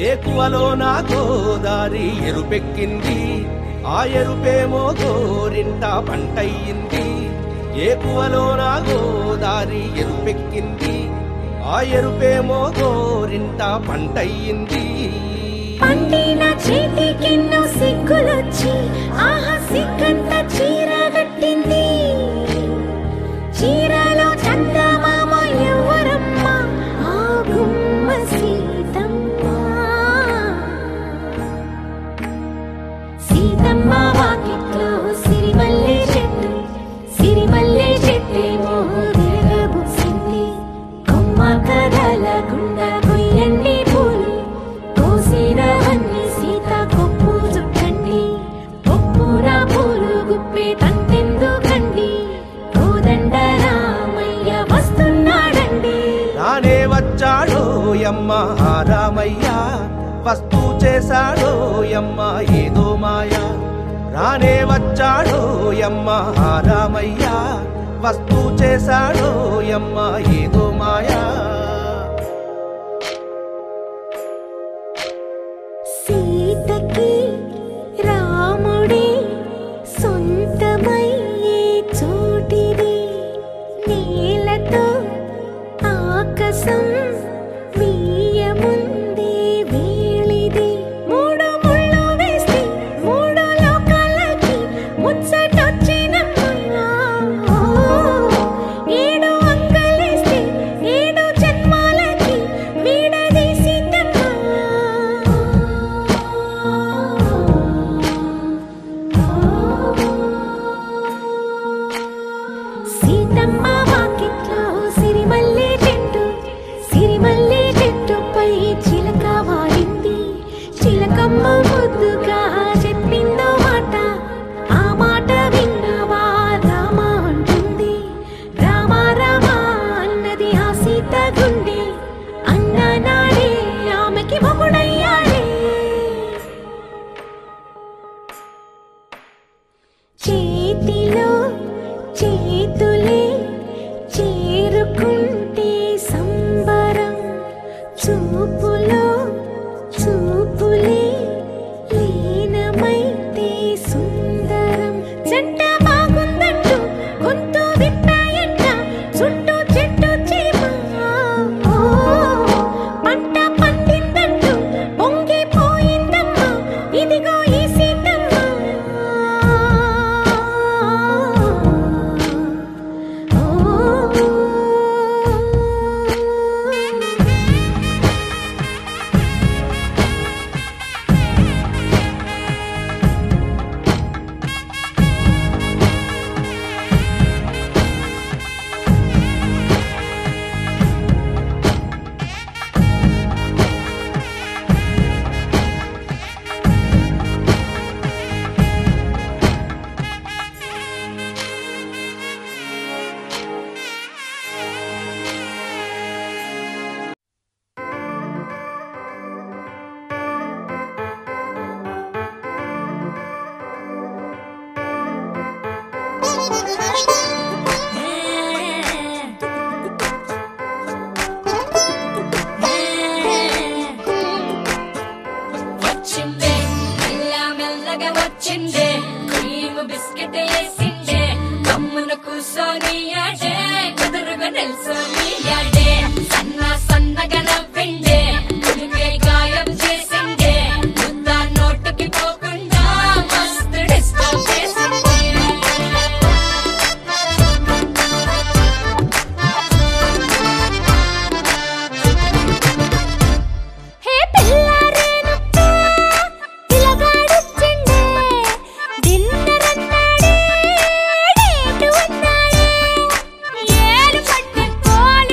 ఏకువలో నా గోదారి ఎరుపెక్కింది, ఆ ఎరుపేమో గోరింట పంటయ్యింది. ఏకువలో నా గోదారి ఎరుపెక్కింది, ఆ ఎరుపేమో గోరింట పంటయ్యింది. పండిన చేతికెన్నో సిగ్గులొచ్చి ఆహా సిగ్గంత చీర కట్టింది. చీరలో చందమామ ఎవరమ్మ, ఆ గుమ్మ సీతమ్మ. సీతమ్మ వాకిట్లో సిరిమల్లె చెట్టు, సిరిమల్లె చెట్టేమో తిరగబూసింది. కొమ్మ కదలకుండా కొయ్యండి పూలు, కోసినవన్నీ సీత కొప్పు చుట్టండి. కొప్పున పూలు గుప్పే తంతెందుకండి, కోదండ రామయ్య వస్తున్నాడండి. రానే వచ్చాడో యమ్మ ఆ రామయ్య, వస్తూ చేశాడో యమ్మ ఏదో మాయ. రానే వచ్చాడో యమ్మ ఆ రామయ్య, వస్తూ చేశాడో యమ్మ ఏదో మాయా. సీతకి రాముడే సొంతమయ్యే చోటిది, నేలతో ఆకాశం వీయముందే వేళిది. మూడు ముళ్ళు వేస్తే మూడు లోకాలకి ముచ్చటొచ్చినమ్మా. ఏడు అంకలేస్తే ఏడు జన్మాలకి వీడదీసిద్దమ్మా. సీతమ్మ వాకిట్లో సిరిమల్లె చెట్టు, సిరిమల్లె చెట్టుపై చిలక వాలింది. చిలకమ్మ ముద్దుగా చెప్పిందో మాట, ఆ మాట విన్నవా రామ అంటుంది. రామ రామ అన్నది ఆ సీత గుండె, అన్న నాడే ఆమెకి మొగుడయ్యాడే. చేతిలో చేతులే చేరుకుంటే సంబరం, చూపులో చూపులే లీనమైతే సుందరం. జంట బాగుందంటూ గొంతు విప్పాయంట చుట్టూ చెట్టు చీమ. పంట పండిందంటూ పొంగిపోయిందమ్మా, ఇదిగో ఈ సీతమ్మ. వచ్చిందే మెల్ల మెల్లగా వచ్చిందే, క్రీమ్ బిస్కెట్ వేసిందే, కమ్మున కూసోని ఆడే కుదురుగా నిల్సోని ఆడే. సన్న సన్నగా నవ్విండే, కుడికే గాయం చేసిందే, ముద్ద నోటుకి పోకుండా మస్తు డిస్టర్బ్ చేసిందే. హే పిల్లారేనుక్క పిలగాడొచ్చిండే, డిన్నర్ అన్నాడే, డేటు అన్నాడే. ఏలు పట్టే కోళ్ళ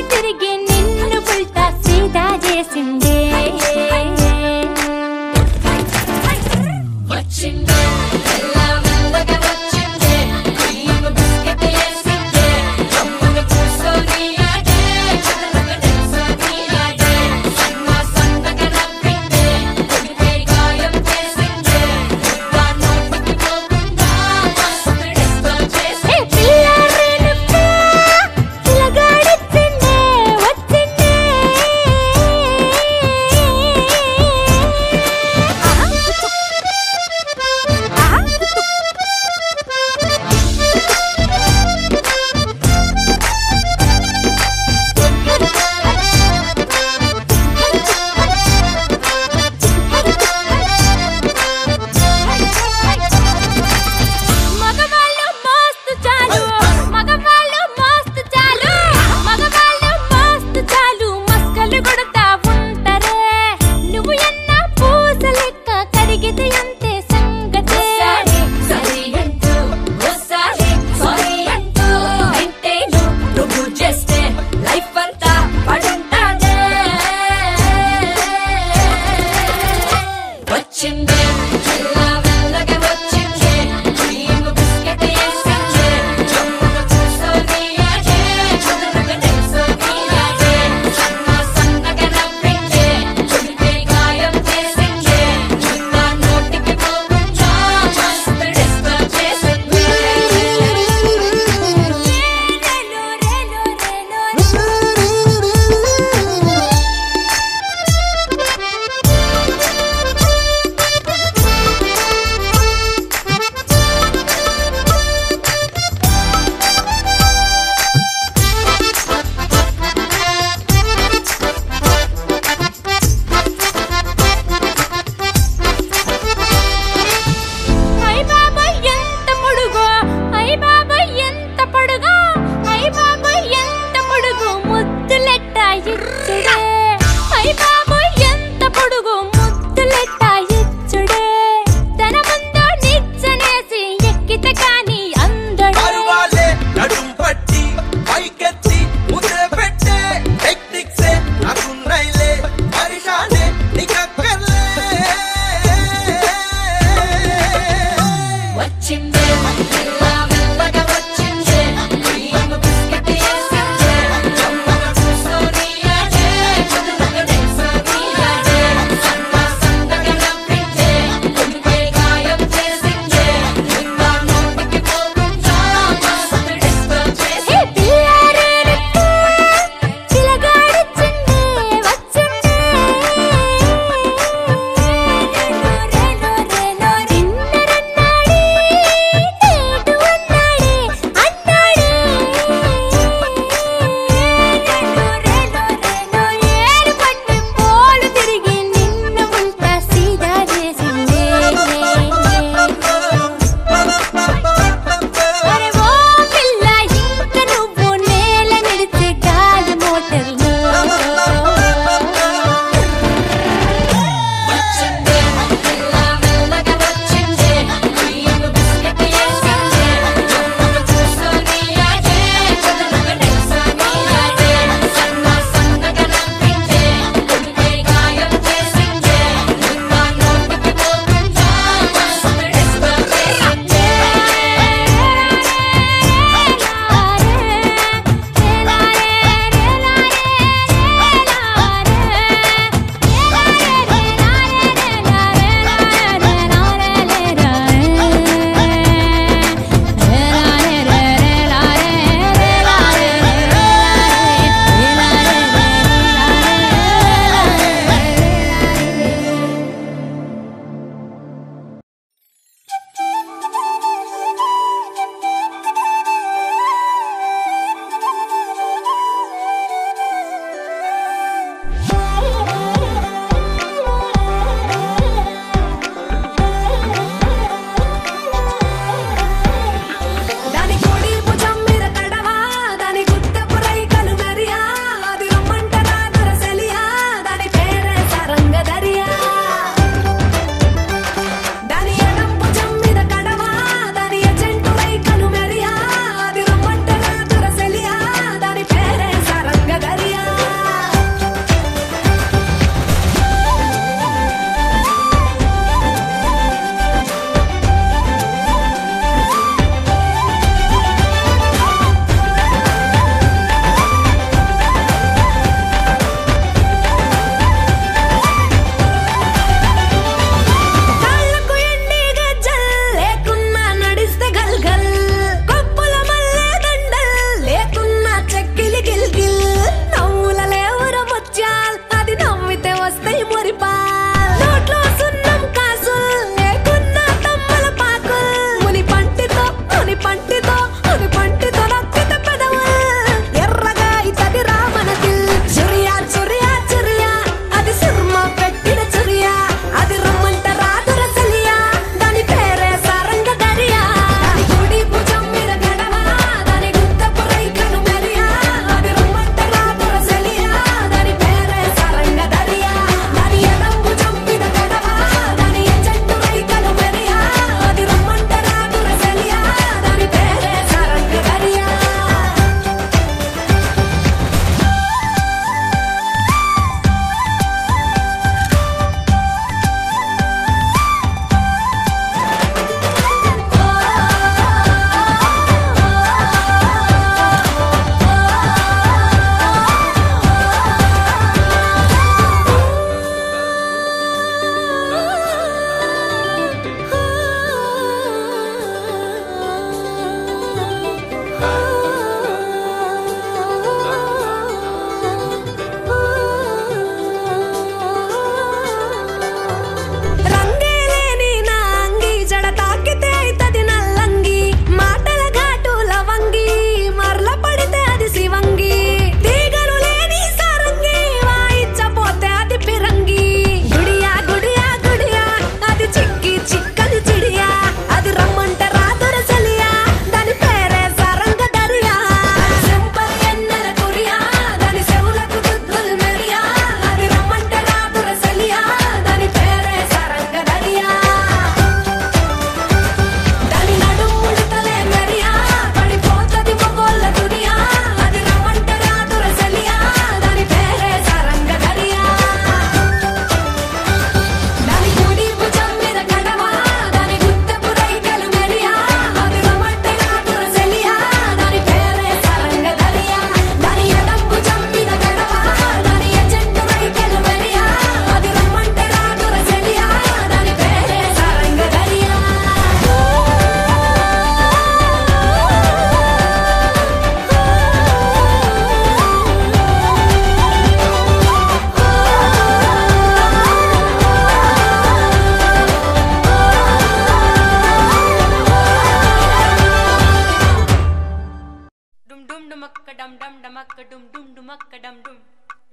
dum damakka dum dum dumakka dum dum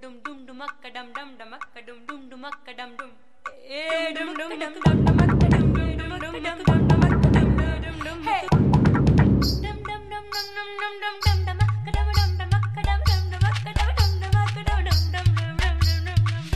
dum dum dumakka dum dum damakka dum dum dumakka dum dum dum dum dum dum damakka dum dum dum dum dum damakka dum dum dum hey dum dum dum dum dum dum dum dum damakka dum dum damakka dum dum damakka dum dum damakka dum dum dum dum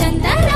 చందరా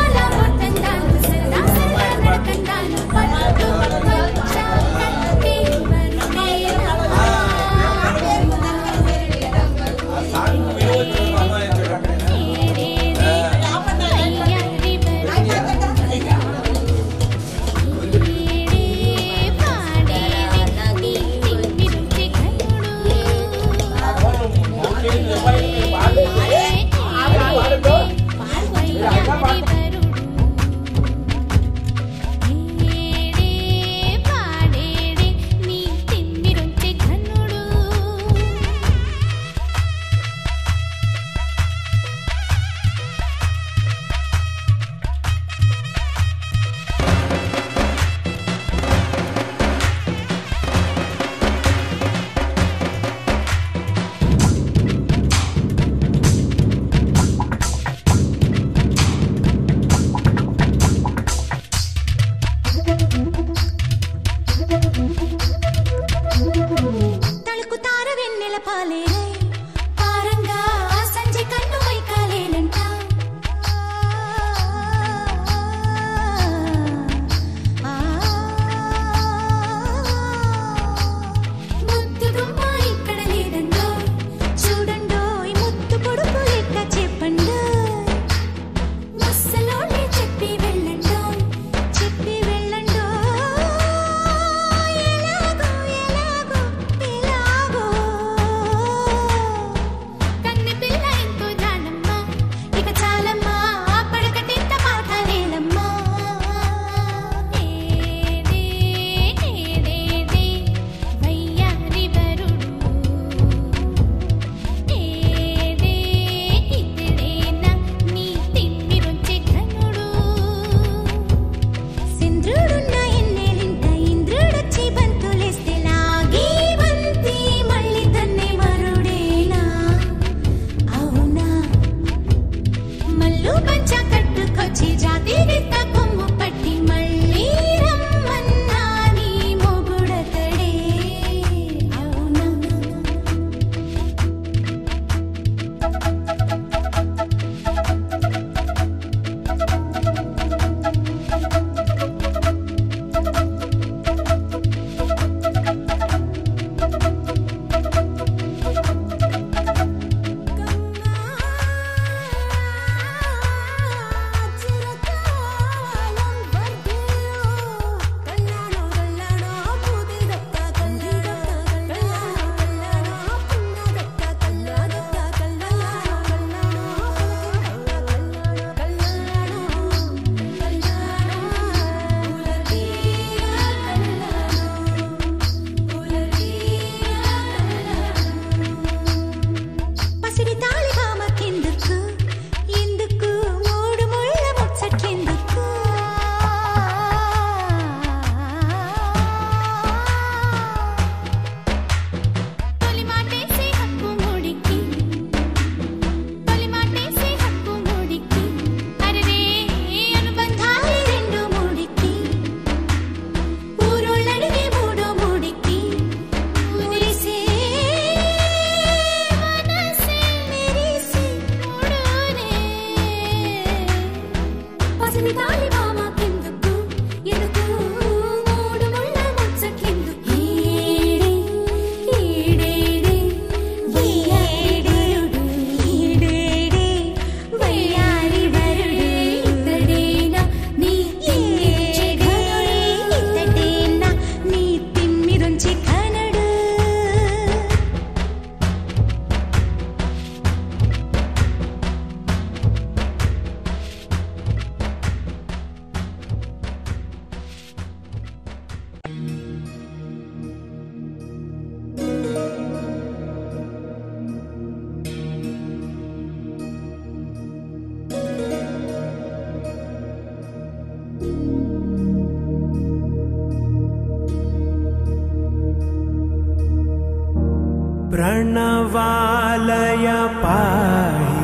प्रणवालय पाहि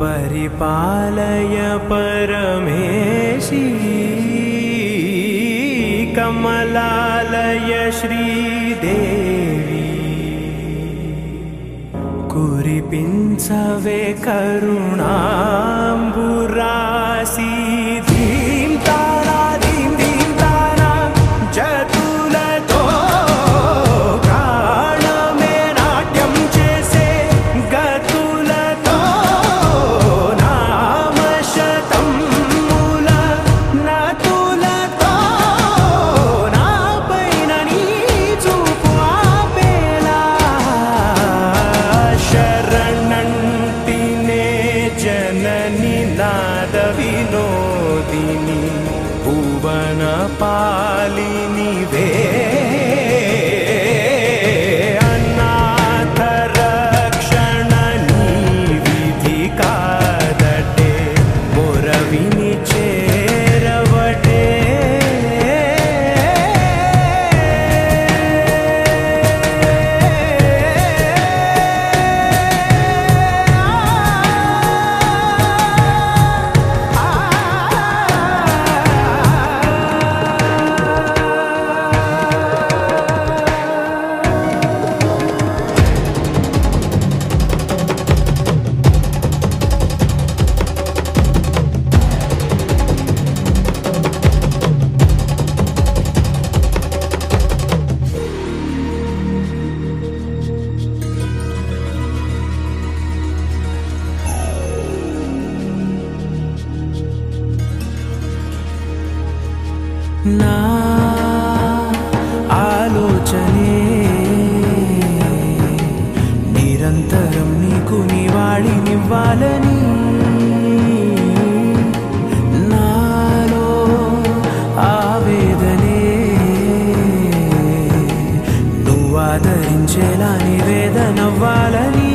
परिपालय परमेशी कमलालय श्रीदेवी कुरिपिंचवे करुणांबुरासी धीं तारा धीं धीं तारा जतुलतो प्राणमे नाट्यं चेसे गतुलतो नामशतं मूल नतुलतो नापैन नी చూపు ఆపేలా శరణంటినే జనని నాద వినోదిని భువన పాలిని వే అనాథ రక్షణ నీ విధి కాదటే మొరవిని చేరవటే నా ఆలోచనే నిరంతరం నీకు నివాళినివ్వాలని నాలో ఆవేదనే నువ్వు ఆదరించేలా నివేదనవ్వాలని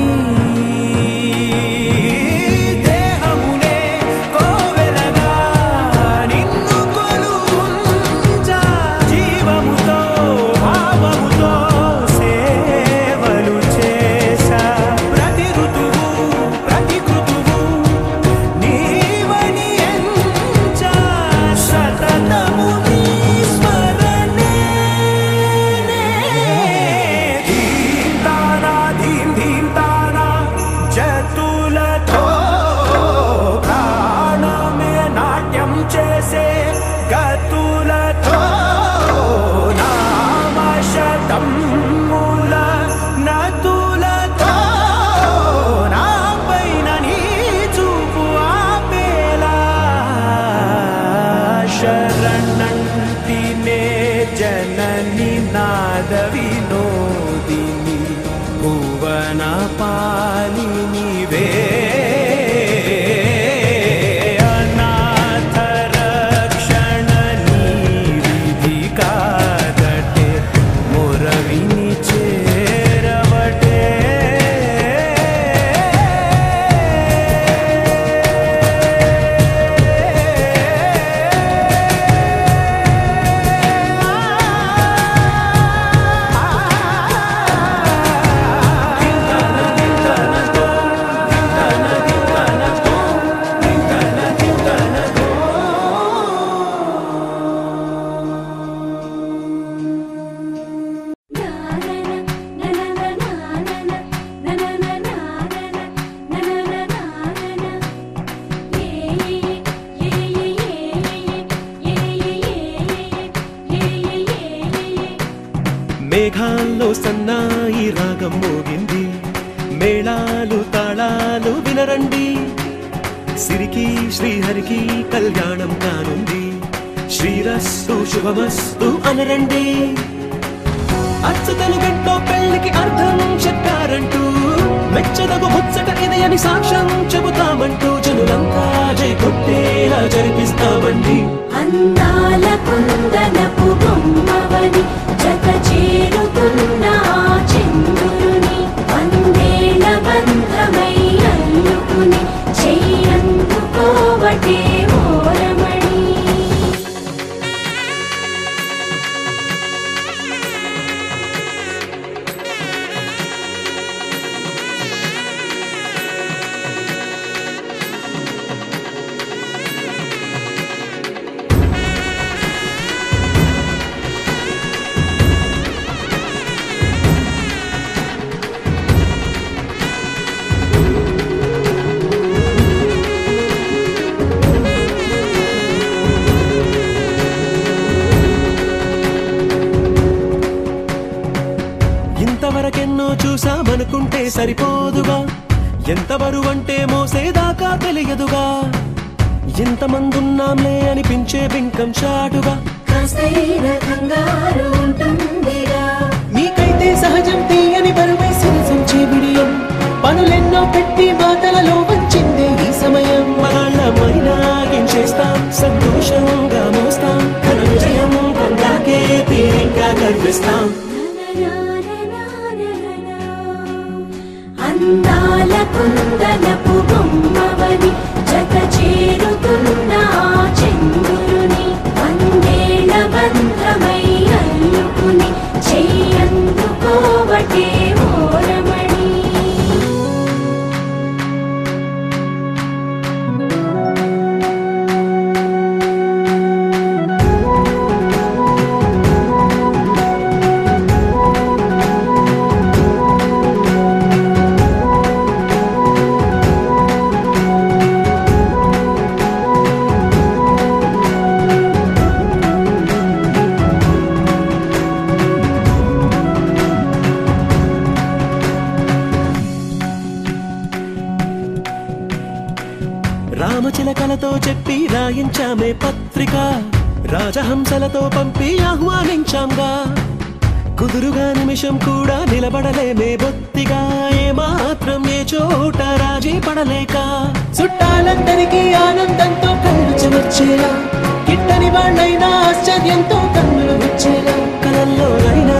శరణంటినే జనని నాద వినోదిని భువన పాలిని వే అనాథ రక్షణ నీ విధి కాదటే మొరవిని చేరవటే మేఘాల్లో సన్నాయి రాగం మోగింది మేళాలు తాళాలు వినరండి సిరికి శ్రీహరికి కళ్యాణం కానుంది శ్రీరస్తు శుభమస్తు అనరండి అచ్చతలు గంటో పెళ్లికి అర్థం చెప్పారంటూ మెచ్చదగు ముచ్చట ఇది అని సాక్ష్యం చెబుతామంటూ జనులంతా జై కొట్టేలా జరిపిస్తామండి అందాల కుందనపు బొమ్మవని జత చేరుతున్న చంద్రుని వందేళ్ల బంధమై అల్లుకుని చెయ్యందుకోవటే ఓరమణి చూసామనుకుంటే సరిపోదుగా, ఎంత బరువంటే మోసేదాకా తెలియదుగా, ఎంతమందున్నాంలే అనిపించే బింకం చాటుగా. కాస్తైన కంగారు ఉంటుందిగా, మీకైతే సహజం తీయని బరువై సిరసించే బిడియం, పనులెన్నో పెట్టి మాటలలో వచ్చిందే ఈ సమయం. వాళ్ళమైనా ఏం చేస్తాం, సంతోషంగా మోస్తాం, ఘన విజయం పొందాకే తీరిగ్గా కనిపిస్తాం. అందాల కుందనపు బొమ్మవని జత చేరుతున్న ఆ చంద్రుని, వందేళ్ల బంధమై అల్లుకుని చెయ్యందుకోవటే ఓరమణి. రామచిలకలతో చెప్పి రాయించామే పత్రిక, రాజహంసలతో పంపి ఆహ్వానించాంగా, కుదురుగా నిమిషం కూడా నిలబడలేమే బొత్తిగా, ఏమాత్రం ఏ చోట రాజీ పడలేక, చుట్టాలందరికీ ఆనందంతో కళ్ళు చెమర్చేలా, గిట్టని వాళ్ళైనా ఆశ్చర్యంతో కన్నులు వచ్చేలా, కలల్లోనైనా